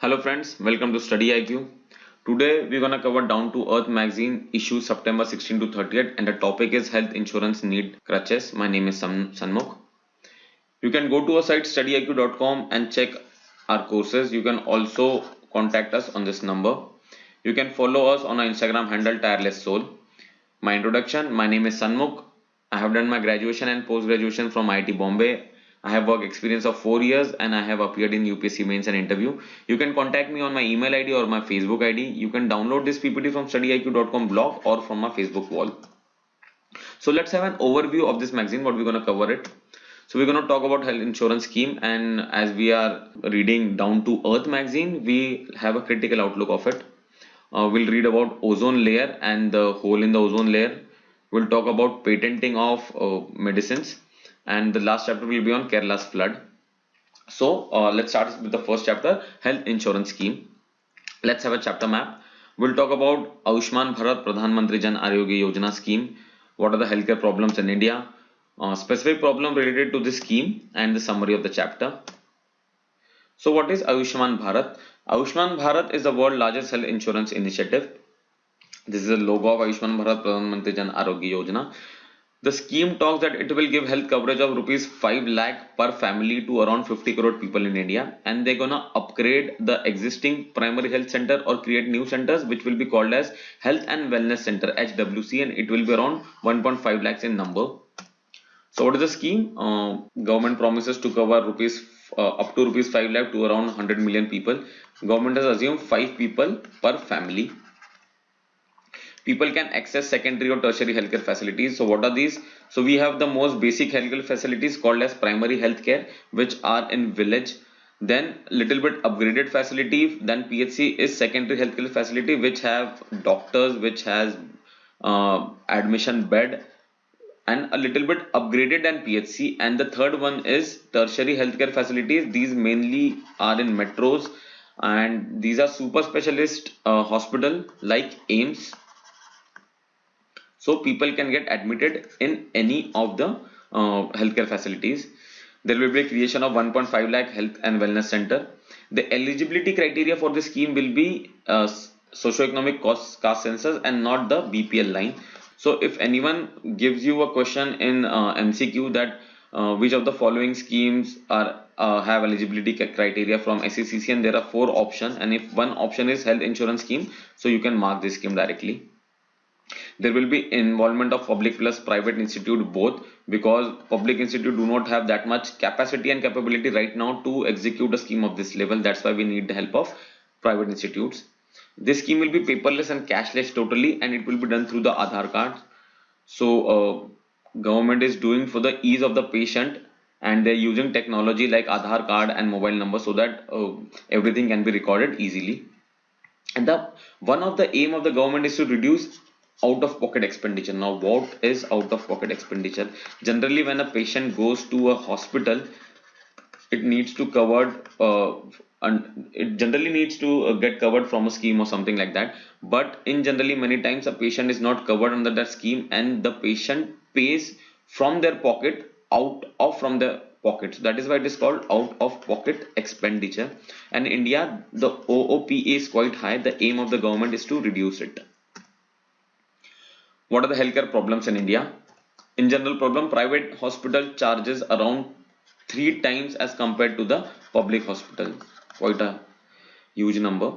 Hello friends, welcome to StudyIQ. Today we're gonna cover Down to Earth magazine issue September 16 to 30th, and the topic is health insurance need crutches. My name is Sanmukh. You can go to our site studyiq.com and check our courses. You can also contact us on this number. You can follow us on our Instagram handle Tireless Soul. My introduction, my name is Sanmukh. I have done my graduation and post-graduation from IIT Bombay. I have work experience of 4 years and I have appeared in UPSC Mains and interview. You can contact me on my email ID or my Facebook ID. You can download this PPT from studyiq.com blog or from my Facebook wall. So let's have an overview of this magazine, what we're going to cover it. So we're going to talk about health insurance scheme, and as we are reading Down to Earth magazine, we have a critical outlook of it. We'll read about ozone layer and the hole in the ozone layer. We'll talk about patenting of medicines, and the last chapter will be on Kerala's flood. So let's start with the first chapter, health insurance scheme. Let's have a chapter map. We'll talk about Ayushman Bharat Pradhan Mantri Jan Arogya Yojana scheme. What are the healthcare problems in India? Specific problem related to this scheme and the summary of the chapter. So what is Ayushman Bharat? Ayushman Bharat is the world's largest health insurance initiative. This is the logo of Ayushman Bharat Pradhan Mantri Jan Arogya Yojana. The scheme talks that it will give health coverage of rupees 5 lakh per family to around 50 crore people in India, and they're gonna upgrade the existing primary health center or create new centers which will be called as Health and Wellness Center HWC, and it will be around 1.5 lakhs in number. So what is the scheme? Government promises to cover up to rupees 5 lakh to around 100 million people. Government has assumed 5 people per family. People can access secondary or tertiary healthcare facilities. So what are these? So we have the most basic healthcare facilities called as primary healthcare, which are in village. Then little bit upgraded facility. Then PHC is secondary healthcare facility, which have doctors, which has admission bed, and a little bit upgraded than PHC. And the third one is tertiary healthcare facilities. These mainly are in metros, and these are super specialist hospital like AIMS. So people can get admitted in any of the healthcare facilities. There will be a creation of 1.5 lakh health and wellness center. The eligibility criteria for the scheme will be socioeconomic caste census and not the BPL line. So if anyone gives you a question in MCQ that which of the following schemes are have eligibility criteria from SECC, and there are 4 options, and if one option is health insurance scheme, so you can mark this scheme directly. There will be involvement of public plus private institute both, because public institute do not have that much capacity and capability right now to execute a scheme of this level. That's why we need the help of private institutes. This scheme will be paperless and cashless totally, and it will be done through the Aadhaar card. So government is doing for the ease of the patient, and they're using technology like Aadhaar card and mobile number so that everything can be recorded easily. And one of the aim of the government is to reduce out of pocket expenditure. Now what is out of pocket expenditure? Generally when a patient goes to a hospital, it needs to covered and it generally needs to get covered from a scheme or something like that, but in generally many times a patient is not covered under that scheme, and the patient pays from their pocket from their pocket. So that is why it is called out of pocket expenditure, and in India the OOPA is quite high. The aim of the government is to reduce it. What are the healthcare problems in India? In general problem, private hospital charges around 3 times as compared to the public hospital, quite a huge number.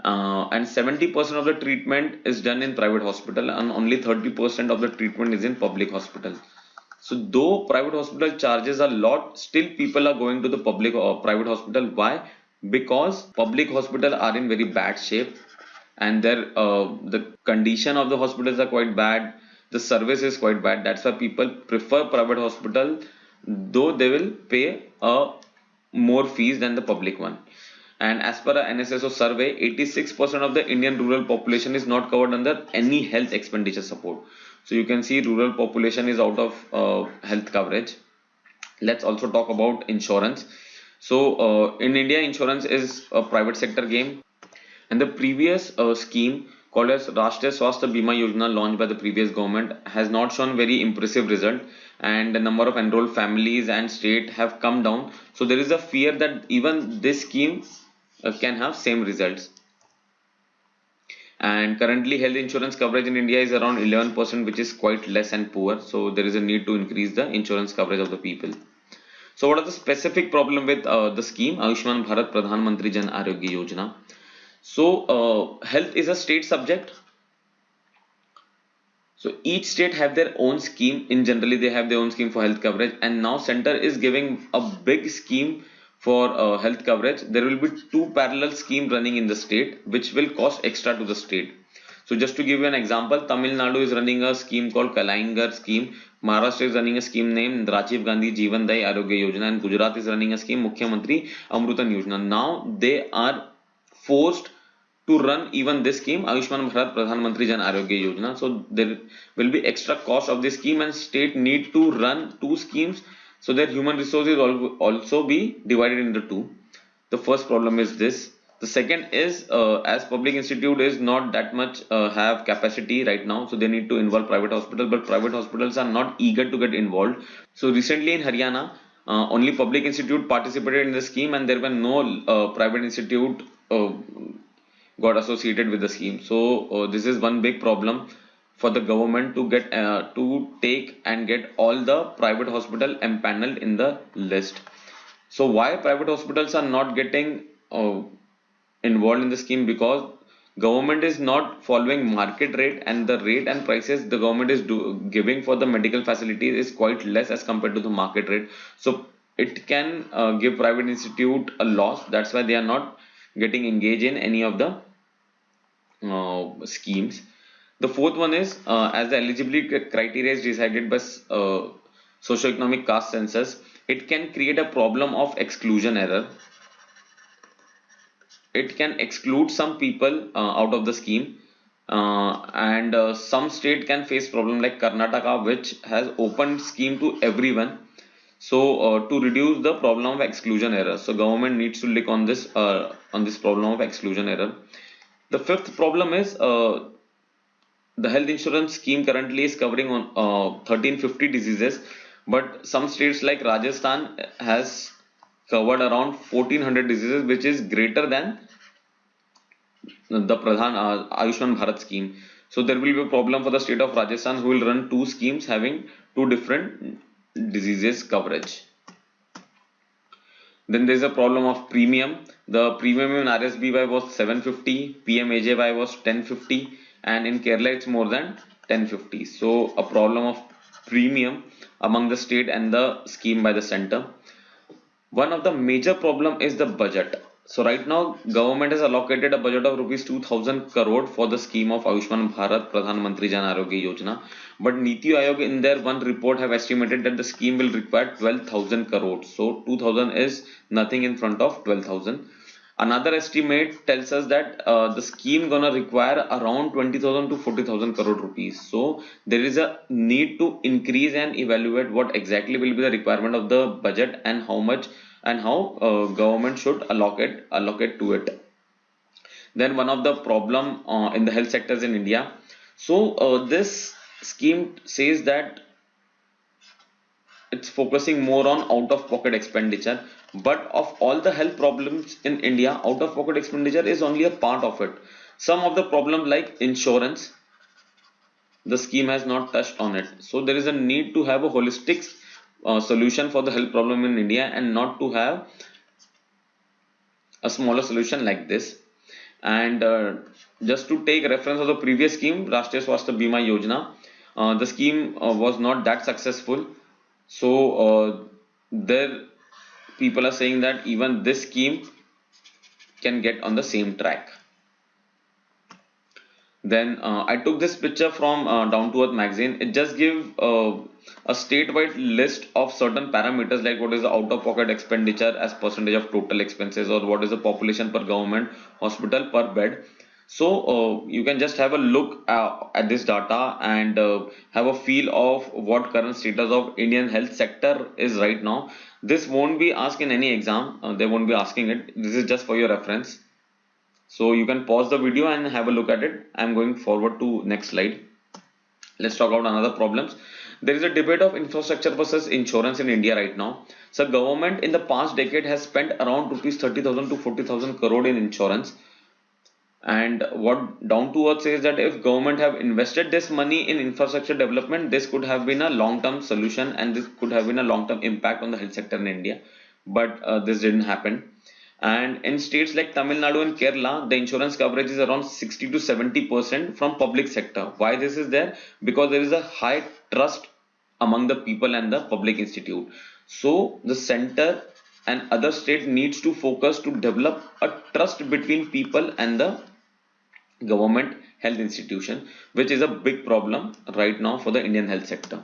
And 70% of the treatment is done in private hospital, and only 30% of the treatment is in public hospital. So though private hospital charges a lot, still people are going to the public or private hospital. Why? Because public hospital are in very bad shape, and the condition of the hospitals are quite bad, the service is quite bad. That's why people prefer private hospital, though they will pay more fees than the public one. And as per a NSSO survey, 86% of the Indian rural population is not covered under any health expenditure support. So you can see rural population is out of health coverage. Let's also talk about insurance. So in India, insurance is a private sector game. And the previous scheme called as Rashtriya Swasthya Bima Yojana, launched by the previous government, has not shown very impressive result, and the number of enrolled families and state have come down. So there is a fear that even this scheme can have same results. And currently health insurance coverage in India is around 11%, which is quite less and poor. So there is a need to increase the insurance coverage of the people. So what are the specific problem with the scheme Ayushman Bharat Pradhan Mantri Jan Arogya Yojana? So health is a state subject. So each state have their own scheme. In generally they have their own scheme for health coverage, and now center is giving a big scheme for health coverage. There will be two parallel scheme running in the state, which will cost extra to the state. So just to give you an example, Tamil Nadu is running a scheme called Kalaingar scheme. Maharashtra is running a scheme named Rajiv Gandhi Jeevan Dayi Arogya Yojana, and Gujarat is running a scheme Mukhyamantri Amrutan Yojana. Now they are forced to run even this scheme Ayushman Bharat Pradhan Mantri Jan Arogya Yojana. So there will be extra cost of this scheme, and state need to run two schemes so that human resources also be divided into two. The first problem is this. The second is as public institute is not that much have capacity right now, so they need to involve private hospitals, but private hospitals are not eager to get involved. So recently in Haryana, only public institute participated in the scheme, and there were no private institute got associated with the scheme. So this is one big problem for the government to get to take and get all the private hospital empaneled in the list. So why private hospitals are not getting involved in the scheme? Because government is not following market rate, and the rate and prices the government is giving for the medical facilities is quite less as compared to the market rate. So it can give private institute a loss. That's why they are not getting engaged in any of the schemes. The fourth one is as the eligibility criteria is decided by socioeconomic caste census, it can create a problem of exclusion error. It can exclude some people out of the scheme, and some state can face problem like Karnataka, which has opened scheme to everyone. So to reduce the problem of exclusion error, so government needs to look on this problem of exclusion error. The fifth problem is the health insurance scheme currently is covering on 1350 diseases, but some states like Rajasthan has covered around 1400 diseases, which is greater than the Pradhan Ayushman Bharat scheme. So there will be a problem for the state of Rajasthan, who will run two schemes having two different diseases coverage. Then there is a problem of premium. The premium in RSBY was 750, PMAJY was 1050, and in Kerala it's more than 1050. So a problem of premium among the state and the scheme by the center. One of the major problem is the budget. So right now government has allocated a budget of rupees 2000 crore for the scheme of Ayushman Bharat Pradhan Mantri Jan Arogya Yojana, but Niti Aayog in their one report have estimated that the scheme will require 12,000 crores. So 2000 is nothing in front of 12,000. Another estimate tells us that the scheme gonna require around 20,000 to 40,000 crore rupees. So there is a need to increase and evaluate what exactly will be the requirement of the budget, and how much and how government should allocate to it. Then one of the problem in the health sectors in India. So this scheme says that it's focusing more on out-of-pocket expenditure, but of all the health problems in India, out-of-pocket expenditure is only a part of it. Some of the problem like insurance, the scheme has not touched on it. So there is a need to have a holistic solution for the health problem in India, and not to have a smaller solution like this. And just to take reference of the previous scheme, Rashtriya Swasthya Bima Yojana, the scheme was not that successful. So there people are saying that even this scheme can get on the same track. Then I took this picture from Down to Earth magazine. It just gives a statewide list of certain parameters, like what is the out-of-pocket expenditure as percentage of total expenses, or what is the population per government hospital per bed. So you can just have a look at this data and have a feel of what current status of Indian health sector is right now. This won't be asked in any exam. They won't be asking it. This is just for your reference. So you can pause the video and have a look at it. I'm going forward to next slide. Let's talk about another problems. There is a debate of infrastructure versus insurance in India right now. So government in the past decade has spent around rupees 30,000 to 40,000 crore in insurance. And what down to earth says that if government have invested this money in infrastructure development, this could have been a long-term solution and this could have been a long-term impact on the health sector in India. But this didn't happen. And in states like Tamil Nadu and Kerala, the insurance coverage is around 60 to 70% from public sector. Why this is there? Because there is a high trust among the people and the public institute. So the center and other state needs to focus to develop a trust between people and the government health institution, which is a big problem right now for the Indian health sector.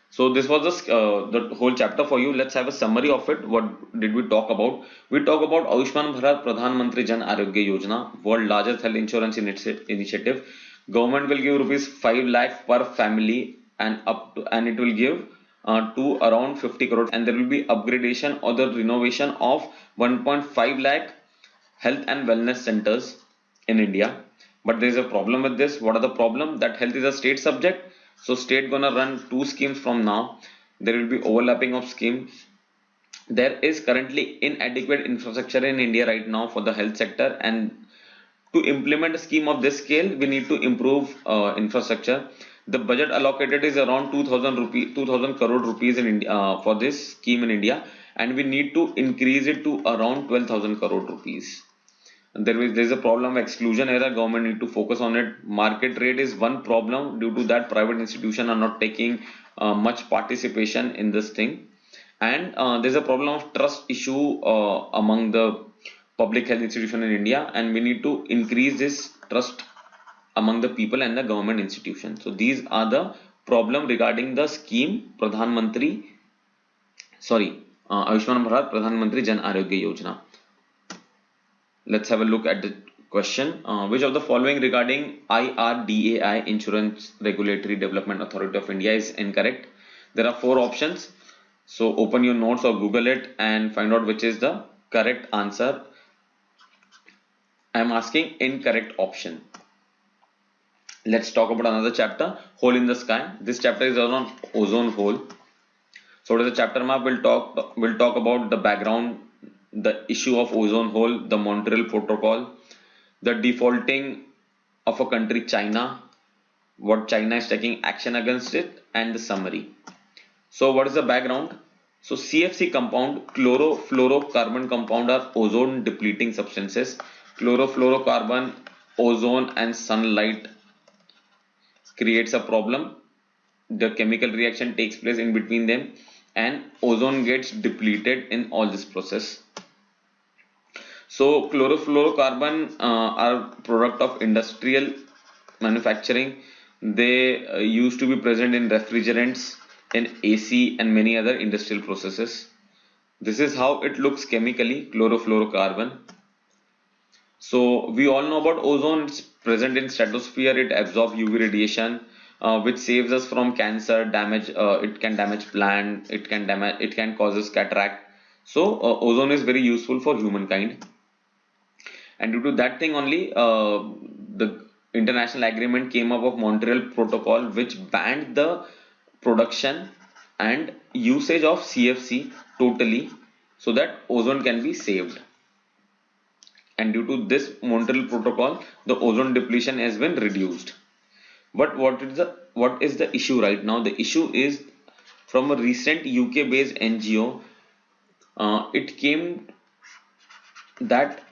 So this was the whole chapter for you. Let's have a summary of it. What did we talk about? We talk about Ayushman Bharat Pradhan Mantri Jan Arogya Yojana, world largest health insurance initiative. Government will give rupees 5 lakh per family and it will give to around 50 crore, and there will be upgradation or the renovation of 1.5 lakh health and wellness centers in India. But there is a problem with this. What are the problem? That health is a state subject. So state gonna run two schemes from now. There will be overlapping of schemes. There is currently inadequate infrastructure in India right now for the health sector, and to implement a scheme of this scale, we need to improve infrastructure. The budget allocated is around 2,000 crore rupees in India for this scheme in India, and we need to increase it to around 12,000 crore rupees. There's a problem of exclusion era. Government need to focus on it. Market rate is one problem. Due to that, private institutions are not taking much participation in this thing, and there's a problem of trust issue among the public health institution in India, and we need to increase this trust among the people and the government institution. So these are the problem regarding the scheme Ayushman Bharat Pradhan Mantri Jan Arogya Yojana. Let's have a look at the question. Which of the following regarding IRDAI, Insurance Regulatory Development Authority of India, is incorrect? There are four options. So open your notes or Google it and find out which is the correct answer. I am asking incorrect option. Let's talk about another chapter, hole in the sky. This chapter is on ozone hole. So what is the chapter map? We'll talk about the background, the issue of ozone hole, the Montreal Protocol, the defaulting of a country China, what China is taking action against it, and the summary. So what is the background? So CFC compound, chlorofluorocarbon compound, are ozone depleting substances. Chlorofluorocarbon, ozone and sunlight creates a problem. The chemical reaction takes place in between them and ozone gets depleted in all this process. So chlorofluorocarbon are product of industrial manufacturing. They used to be present in refrigerants, in AC and many other industrial processes. This is how it looks chemically, chlorofluorocarbon. So we all know about ozone. It's present in stratosphere. It absorbs UV radiation, which saves us from cancer damage. It can damage plant. It can cause us cataract. So ozone is very useful for humankind. And due to that thing only, the international agreement came up of Montreal Protocol, which banned the production and usage of CFC totally, so that ozone can be saved. And due to this Montreal Protocol, the ozone depletion has been reduced. But what is the issue right now? The issue is from a recent UK based NGO. It came that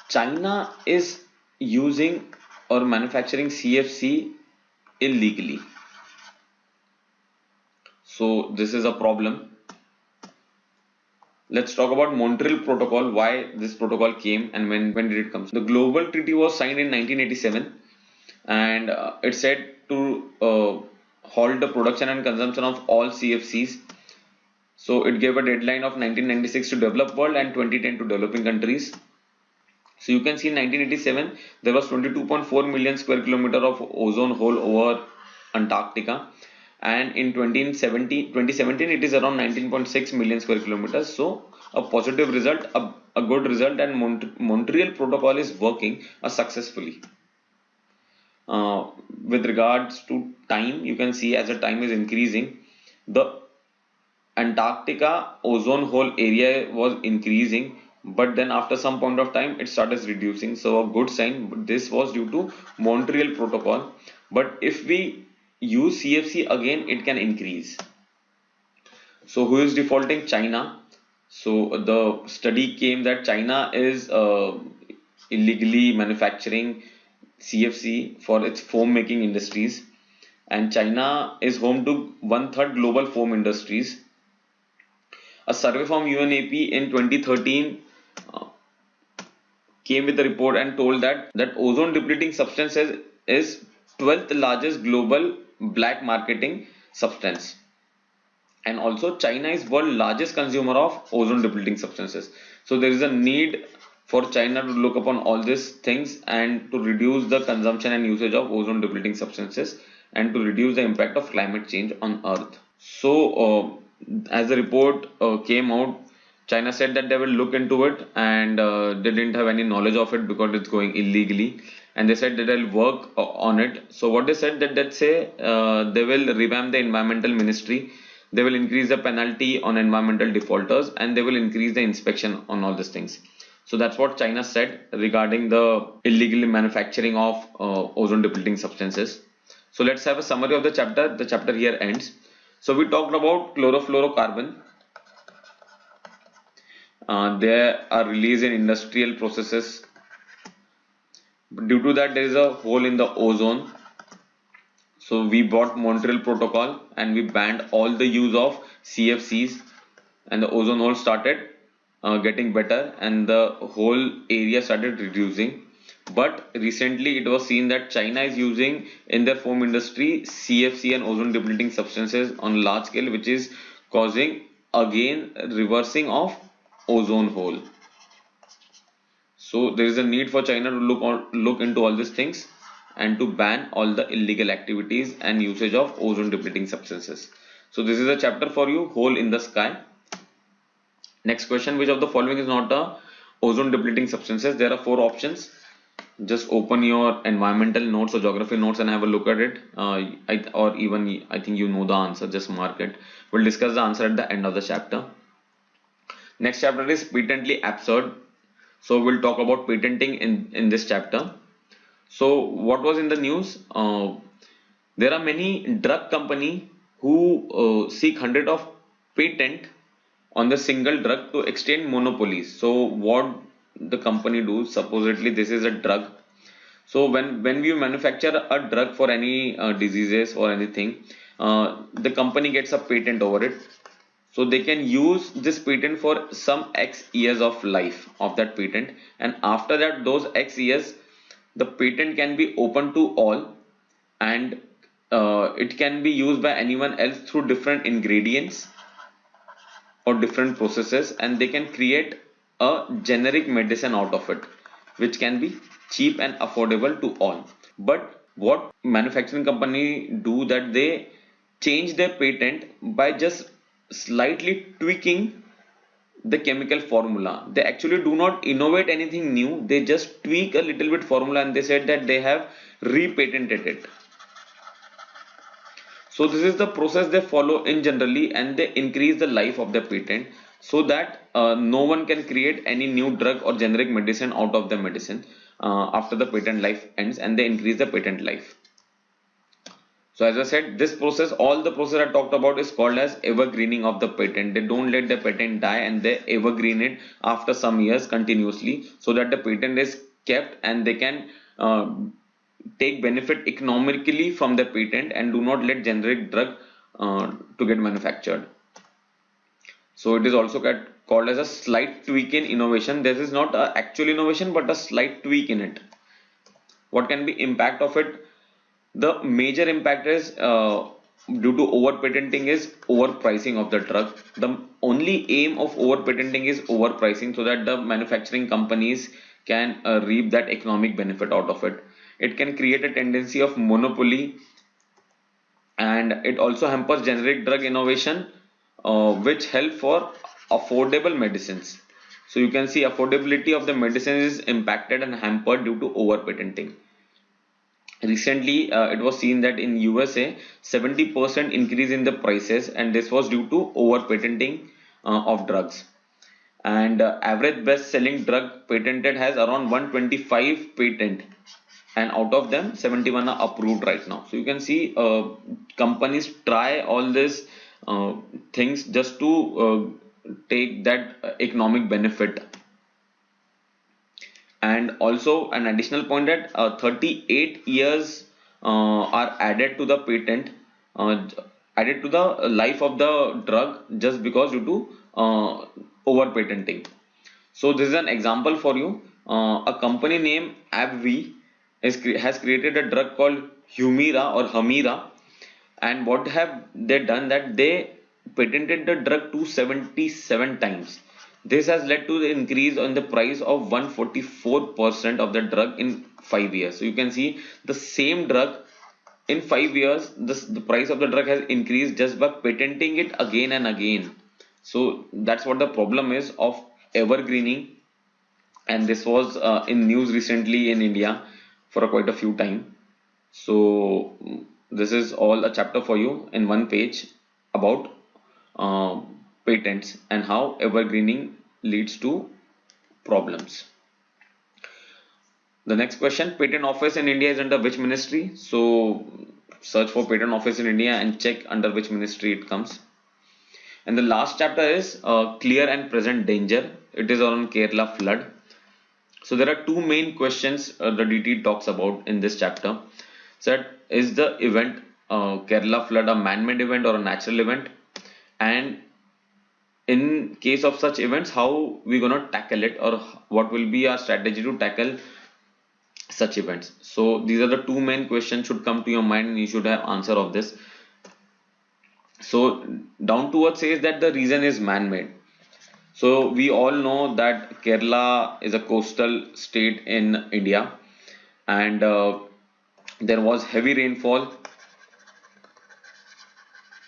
China is using or manufacturing CFC illegally. So this is a problem. Let's talk about Montreal Protocol, why this protocol came and when did it come. The global treaty was signed in 1987, and it said to halt the production and consumption of all CFCs. So it gave a deadline of 1996 to developed world and 2010 to developing countries. So you can see in 1987 there was 22.4 million square kilometer of ozone hole over Antarctica, and in 2017 it is around 19.6 million square kilometers. So a positive result, a good result, and Montreal Protocol is working successfully. with regards to time, you can see as the time is increasing, the Antarctica ozone hole area was increasing, but then after some point of time it started reducing. So a good sign. But this was due to Montreal Protocol. But if we use CFC again, it can increase. So who is defaulting? China. So the study came that China is illegally manufacturing CFC for its foam making industries, and China is home to 1/3 global foam industries. A survey from UNEP in 2013 uh, came with a report and told that ozone depleting substance is 12th largest global black marketing substance. And also China is world largest consumer of ozone depleting substances. So there is a need for China to look upon all these things and to reduce the consumption and usage of ozone depleting substances and to reduce the impact of climate change on Earth. So as the report came out, China said that they will look into it, and they didn't have any knowledge of it because it's going illegally, and they said that they'll work on it. So what they said that say they will revamp the environmental ministry, they will increase the penalty on environmental defaulters, and they will increase the inspection on all these things. So that's what China said regarding the illegal manufacturing of ozone depleting substances. So let's have a summary of the chapter. The chapter here ends. So we talked about chlorofluorocarbon. They are released in industrial processes. Due to that, there is a hole in the ozone. So we brought Montreal Protocol and we banned all the use of CFCs, and the ozone hole started getting better and the whole area started reducing. But recently it was seen that China is using in their foam industry CFC and ozone depleting substances on large scale, which is causing again reversing of ozone hole. So there is a need for China to look into all these things and to ban all the illegal activities and usage of ozone depleting substances. So this is a chapter for you, hole in the sky. Next question, which of the following is not a ozone depleting substances? There are 4 options. Just open your environmental notes or geography notes and have a look at it, or even I think you know the answer, just mark it. We'll discuss the answer at the end of the chapter. Next chapter is patently absurd. So we'll talk about patenting in this chapter. So what was in the news? There are many drug company who seek 100 of patent on the single drug to extend monopolies. So what the company do, supposedly this is a drug. So when we manufacture a drug for any diseases or anything, the company gets a patent over it. So they can use this patent for some X years of life of that patent, and after that those X years the patent can be open to all, and it can be used by anyone else through different ingredients or different processes, and they can create a generic medicine out of it, which can be cheap and affordable to all. But what manufacturing company do, that they change their patent by just slightly tweaking the chemical formula. They actually do not innovate anything new, they just tweak a little bit formula, and they said that they have repatented it. So this is the process they follow in generally, and they increase the life of the patent so that no one can create any new drug or generic medicine out of the medicine after the patent life ends, and they increase the patent life. So as I said, this process, all the process I talked about is called as evergreening of the patent. They don't let the patent die, and they evergreen it after some years continuously so that the patent is kept and they can take benefit economically from the patent and do not let generic drug to get manufactured. So it is also called as a slight tweak in innovation. This is not an actual innovation but a slight tweak in it. What can be impact of it? The major impact is due to over patenting is overpricing of the drug. The only aim of over patenting is overpricing so that the manufacturing companies can reap that economic benefit out of it. It can create a tendency of monopoly, and it also hampers generic drug innovation, which help for affordable medicines. So you can see affordability of the medicine is impacted and hampered due to over patenting. recently it was seen that in USA 70% increase in the prices, and this was due to over patenting of drugs. And average best selling drug patented has around 125 patent, and out of them 71 are approved right now. So you can see companies try all this things just to take that economic benefit. And also an additional point that 38 years are added to the patent, uh, added to the life of the drug, just because due to over patenting. So this is an example for you. A company named AbbVie has created a drug called Humira or Humira, and what have they done, that they patented the drug 277 times. This has led to the increase on the price of 144% of the drug in 5 years. So you can see the same drug in 5 years, the price of the drug has increased just by patenting it again and again. So that's what the problem is of evergreening, and this was in news recently in India for quite a few time. So this is all a chapter for you in one page about patents and how evergreening leads to problems. The next question, patent office in India is under which ministry? So search for patent office in India and check under which ministry it comes. And the last chapter is clear and present danger. It is on Kerala flood. So there are two main questions the DT talks about in this chapter. So is the event Kerala flood a man-made event or a natural event? And in case of such events, how we gonna tackle it, or what will be our strategy to tackle such events? So these are the two main questions should come to your mind, and you should have answer of this. So down to earth says that the reason is man-made. So we all know that Kerala is a coastal state in India, and there was heavy rainfall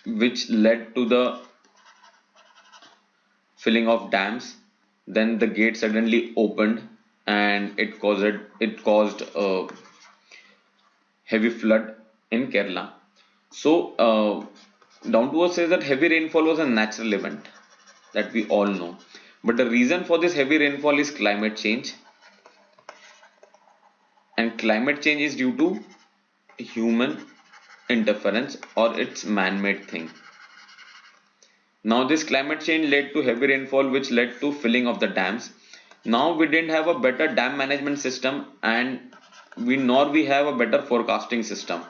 which led to the filling of dams. Then the gate suddenly opened, and it caused a heavy flood in Kerala. So down to earth says that heavy rainfall was a natural event, that we all know. But the reason for this heavy rainfall is climate change, and climate change is due to human interference, or it's man-made thing. Now this climate change led to heavy rainfall, which led to filling of the dams. Now we didn't have a better dam management system, and we have a better forecasting system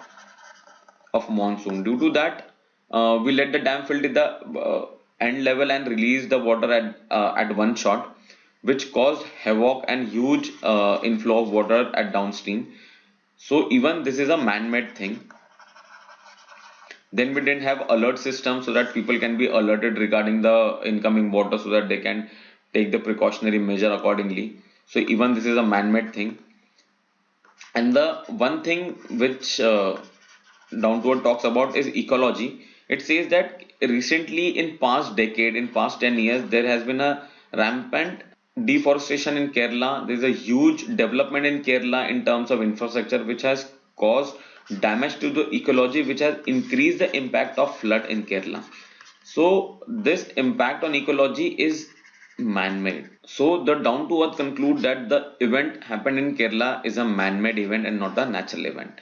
of monsoon. Due to that, we let the dam fill to the end level and release the water at one shot, which caused havoc and huge inflow of water at downstream. So even this is a man-made thing. Then we didn't have alert system so that people can be alerted regarding the incoming water, so that they can take the precautionary measure accordingly. So even this is a man-made thing. And the one thing which down to earth talks about is ecology. It says that recently, in past decade, in past 10 years, there has been a rampant deforestation in Kerala. There is a huge development in Kerala in terms of infrastructure, which has caused damage to the ecology, which has increased the impact of flood in Kerala. So this impact on ecology is man-made. So the down to earth conclude that the event happened in Kerala is a man-made event and not a natural event.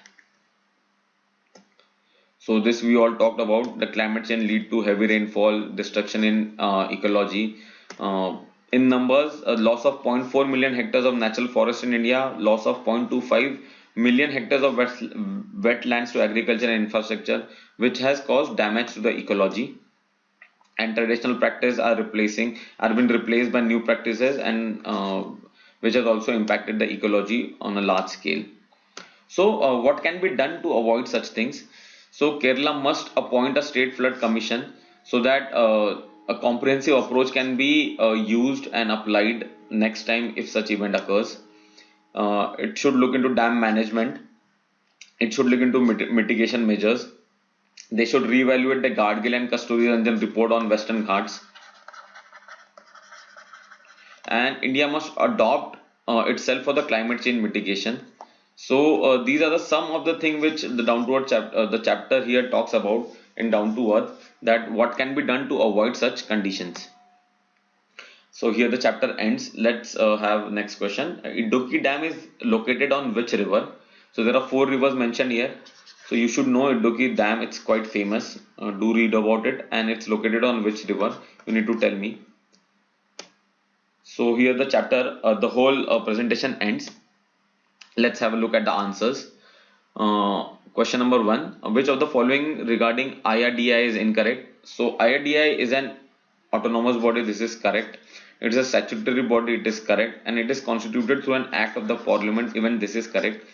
So this we all talked about. The climate change lead to heavy rainfall, destruction in ecology. In numbers, a loss of 0.4 million hectares of natural forest in India, loss of 0.25 million hectares of wetlands to agriculture and infrastructure, which has caused damage to the ecology. And traditional practices are been replaced by new practices, and which has also impacted the ecology on a large scale. So what can be done to avoid such things? So Kerala must appoint a state flood commission, so that a comprehensive approach can be used and applied next time if such event occurs. It should look into dam management. It should look into mitigation measures. They should reevaluate the Gadgil and Kasturi Ranjan report on Western Ghats. And India must adopt itself for the climate change mitigation. So these are the some of the thing which the down to earth chapter, the chapter here talks about in down to earth, that what can be done to avoid such conditions. So here the chapter ends. Let's have next question. Idukki Dam is located on which river? So there are four rivers mentioned here. So you should know Idukki Dam. It's quite famous. Do read about it, and it's located on which river? You need to tell me. So here the chapter, the whole presentation ends. Let's have a look at the answers. Question number 1. Which of the following regarding IRDI is incorrect? So IRDI is an autonomous body. This is correct. It is a statutory body. It is correct. And it is constituted through an act of the parliament. Even this is correct.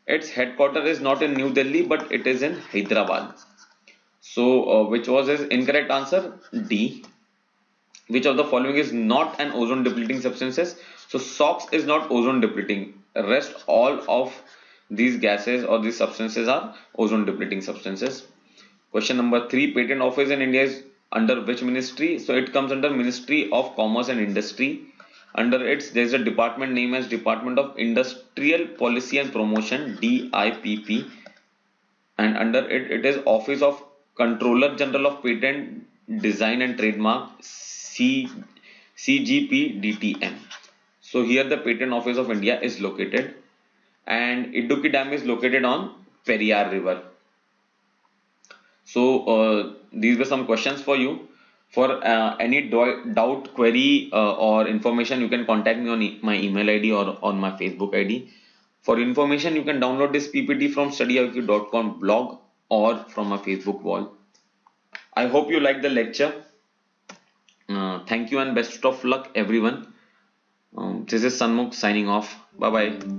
Its headquarters is not in New Delhi, but it is in Hyderabad. So which was his incorrect answer? D. Which of the following is not an ozone depleting substances? So SOx is not ozone depleting. Rest all of these gases or these substances are ozone depleting substances. Question number 3. Patent office in India is under which ministry? So it comes under Ministry of Commerce and Industry. Under it there is a department name as Department of Industrial Policy and Promotion, DIPP, and under it it is Office of Controller General of Patent, Design and Trademark, CGPDTM. So here the Patent Office of India is located, and Idukki Dam is located on Periyar River. So these were some questions for you. For any doubt, query or information, you can contact me on my email ID or on my Facebook ID. For information, you can download this PPT from StudyIQ.com blog or from my Facebook wall. I hope you liked the lecture. Thank you and best of luck everyone. This is Sanmukh signing off. Bye bye.